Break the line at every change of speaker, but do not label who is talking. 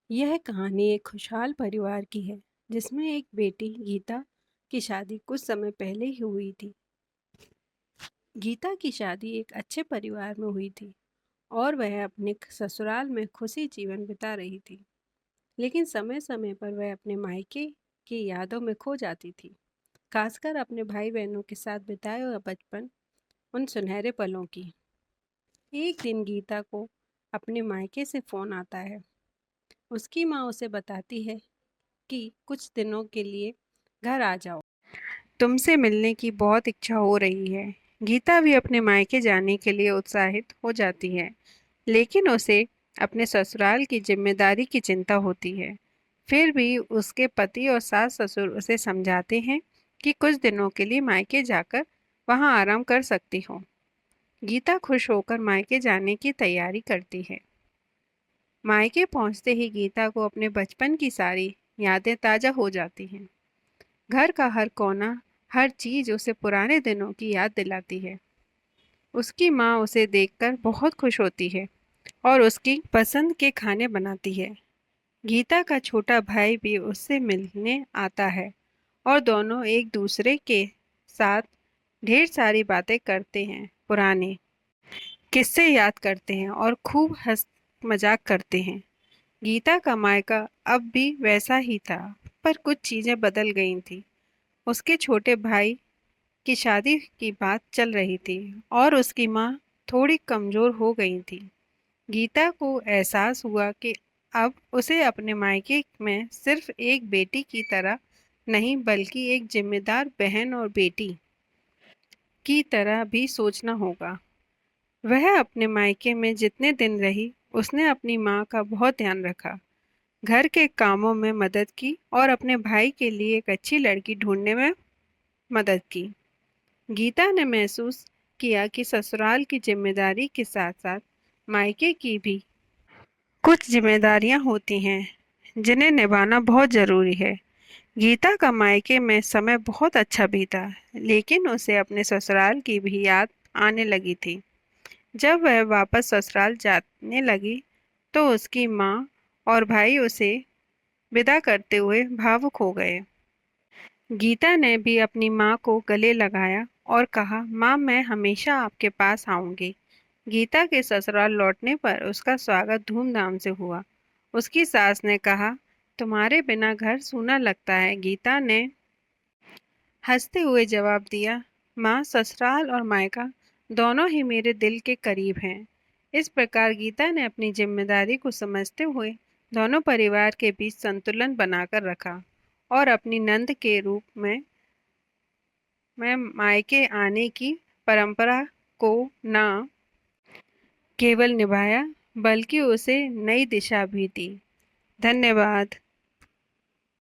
यह कहानी एक खुशहाल परिवार की है जिसमें एक बेटी गीता की शादी कुछ समय पहले ही हुई थी। गीता की शादी एक अच्छे परिवार में हुई थी और वह अपने ससुराल में खुशी जीवन बिता रही थी। लेकिन समय समय पर वह अपने मायके की यादों में खो जाती थी, खासकर अपने भाई बहनों के साथ बिताए हुए बचपन, उन सुनहरे पलों की। एक दिन गीता को अपने मायके से फोन आता है। उसकी माँ उसे बताती है कि कुछ दिनों के लिए घर आ जाओ, तुमसे मिलने की बहुत इच्छा हो रही है। गीता भी अपने मायके जाने के लिए उत्साहित हो जाती है, लेकिन उसे अपने ससुराल की जिम्मेदारी की चिंता होती है। फिर भी उसके पति और सास ससुर उसे समझाते हैं कि कुछ दिनों के लिए मायके जाकर वहां आराम कर सकती हो। गीता खुश होकर मायके जाने की तैयारी करती है। मायके पहुंचते ही गीता को अपने बचपन की सारी यादें ताजा हो जाती हैं। घर का हर कोना, हर चीज उसे पुराने दिनों की याद दिलाती है। उसकी माँ उसे देखकर बहुत खुश होती है और उसकी पसंद के खाने बनाती है। गीता का छोटा भाई भी उससे मिलने आता है और दोनों एक दूसरे के साथ ढेर सारी बातें करते हैं, पुराने किस्से याद करते हैं और खूब हंस मजाक करते हैं। गीता का मायका अब भी वैसा ही था, पर कुछ चीजें बदल गई थी। उसके छोटे भाई की शादी की बात चल रही थी और उसकी माँ थोड़ी कमजोर हो गई थी। गीता को एहसास हुआ कि अब उसे अपने मायके में सिर्फ एक बेटी की तरह नहीं, बल्कि एक जिम्मेदार बहन और बेटी की तरह भी सोचना होगा। वह अपने मायके में जितने दिन रही, उसने अपनी माँ का बहुत ध्यान रखा, घर के कामों में मदद की और अपने भाई के लिए एक अच्छी लड़की ढूंढने में मदद की। गीता ने महसूस किया कि ससुराल की जिम्मेदारी के साथ साथ मायके की भी कुछ जिम्मेदारियां होती हैं जिन्हें निभाना बहुत ज़रूरी है। गीता का मायके में समय बहुत अच्छा बीता, लेकिन उसे अपने ससुराल की भी याद आने लगी थी। जब वह वापस ससुराल जाने लगी तो उसकी माँ और भाई उसे विदा करते हुए भावुक हो गए। गीता ने भी अपनी माँ को गले लगाया और कहा, माँ मैं हमेशा आपके पास आऊंगी। गीता के ससुराल लौटने पर उसका स्वागत धूमधाम से हुआ। उसकी सास ने कहा, तुम्हारे बिना घर सूना लगता है। गीता ने हंसते हुए जवाब दिया, माँ ससुराल और मायका दोनों ही मेरे दिल के करीब हैं। इस प्रकार गीता ने अपनी जिम्मेदारी को समझते हुए दोनों परिवार के बीच संतुलन बनाकर रखा और अपनी नंद के रूप में मायके आने की परंपरा को न केवल निभाया, बल्कि उसे नई दिशा भी दी। धन्यवाद।